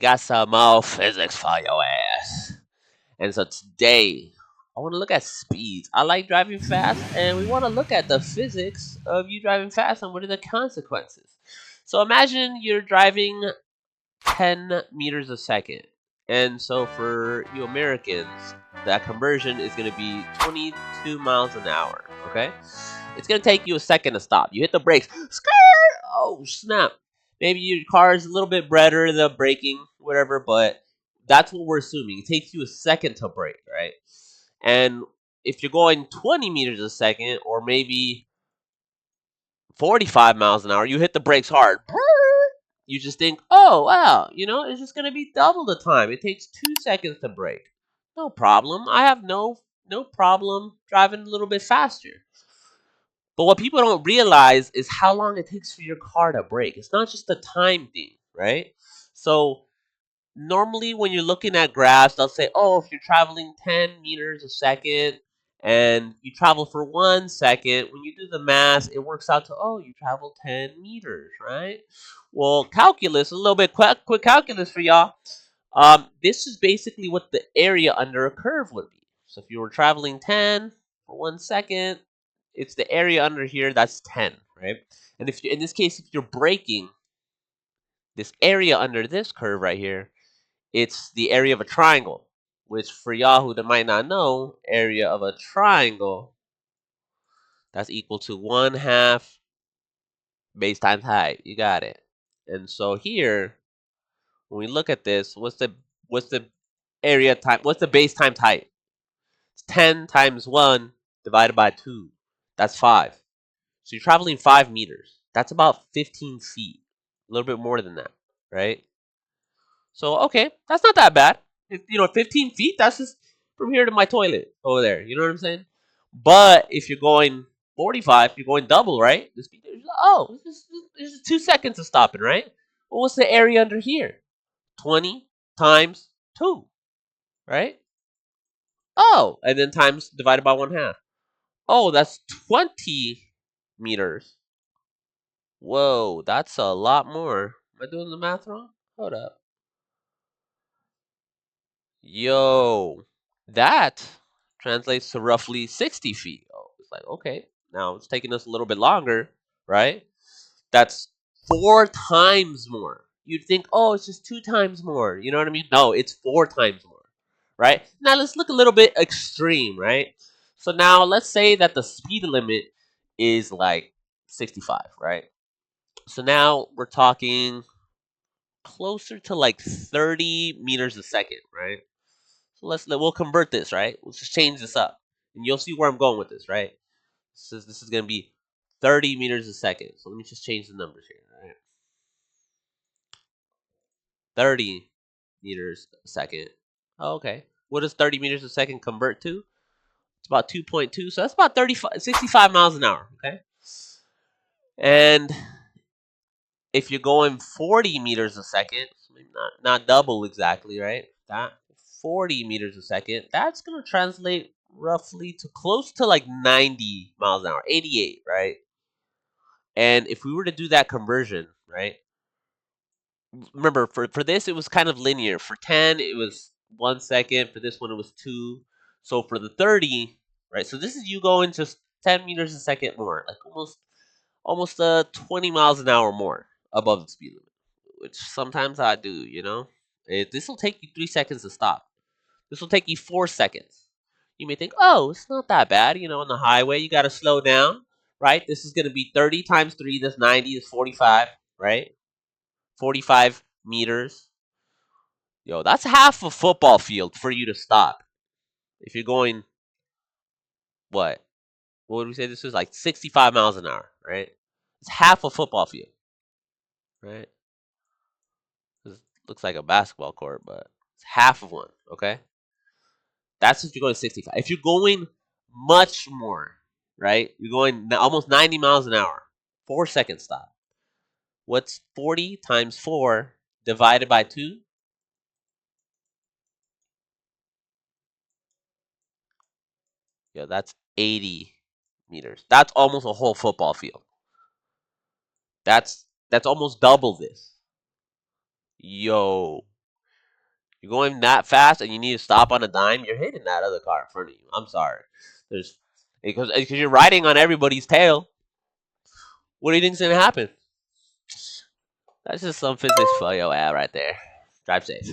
Got some more physics for your ass. And so today, I want to look at speeds. I like driving fast, and we want to look at the physics of you driving fast and what are the consequences. So imagine you're driving 10 meters a second. And so for you Americans, that conversion is going to be 22 miles an hour. Okay? It's going to take you a second to stop. You hit the brakes. Skirt! Oh, snap. Maybe your car is a little bit better than braking, whatever, but that's what we're assuming. It takes you a second to brake, right? And if you're going 20 meters a second, or maybe 45 miles an hour, you hit the brakes hard. You just think, oh, wow, it's just going to be double the time. It takes 2 seconds to brake. No problem. I have no problem driving a little bit faster. But what people don't realize is how long it takes for your car to brake. It's not just a time thing, right? So normally when you're looking at graphs, they'll say, oh, if you're traveling 10 meters a second and you travel for 1 second, when you do the math, it works out to, oh, you travel 10 meters, right? Well, calculus, a little bit quick calculus for y'all. This is basically what the area under a curve would be. So if you were traveling 10 for 1 second, it's the area under here that's 10, right? And if you, in this case, if you're braking, this area under this curve right here, it's the area of a triangle, which for y'all who might not know, area of a triangle, that's equal to 1/2 base times height. You got it. And so here, when we look at this, what's the area time? What's the base times height? It's 10 times 1 divided by 2. That's 5. So you're traveling 5 meters. That's about 15 feet. A little bit more than that, right? So, okay, that's not that bad. 15 feet, that's just from here to my toilet over there. You know what I'm saying? But if you're going 45, you're going double, right? The speed is, oh, it's just 2 seconds of stopping, right? Well, what's the area under here? 20 times 2, right? Oh, and then times divided by 1/2. Oh, that's 20 meters. Whoa, that's a lot more. Am I doing the math wrong? Hold up. Yo, that translates to roughly 60 feet. Oh, it's like, okay, now it's taking us a little bit longer, right? That's 4 times more. You'd think, oh, it's just 2 times more. You know what I mean? No, it's 4 times more, right? Now let's look a little bit extreme, right? So now let's say that the speed limit is like 65, right? So now we're talking closer to like 30 meters a second, right? So we'll convert this, right? Let's just change this up, and you'll see where I'm going with this, right? This is gonna be 30 meters a second. So let me just change the numbers here, all right? 30 meters a second. Oh, okay. What does 30 meters a second convert to? It's about 2.2. So that's about 65 miles an hour. Okay. And if you're going 40 meters a second, maybe not double exactly, right? That 40 meters a second, that's going to translate roughly to close to like 90 miles an hour, 88, right? And if we were to do that conversion, right? Remember, for this, it was kind of linear. For 10, it was 1 second. For this one, it was 2. So for the 30, right? So this is you going just 10 meters a second more, like almost 20 miles an hour more above the speed limit, which sometimes I do, This will take you 3 seconds to stop. This will take you 4 seconds. You may think, oh, it's not that bad. On the highway, you got to slow down, right? This is going to be 30 times 3, that's 90, that's 45, right? 45 meters. Yo, that's half a football field for you to stop. If you're going, what? What would we say this is? Like 65 miles an hour, right? It's half a football field, right? This looks like a basketball court, but it's half of one, okay? That's if you're going 65. If you're going much more, right? You're going almost 90 miles an hour, 4 second stop. What's 40 times 4 divided by 2? Yeah, that's 80 meters. That's almost a whole football field. That's almost double this. Yo. You're going that fast and you need to stop on a dime, you're hitting that other car in front of you. I'm sorry. There's because you're riding on everybody's tail. What do you think's gonna happen? That's just some physics for your ad right there. Drive safe.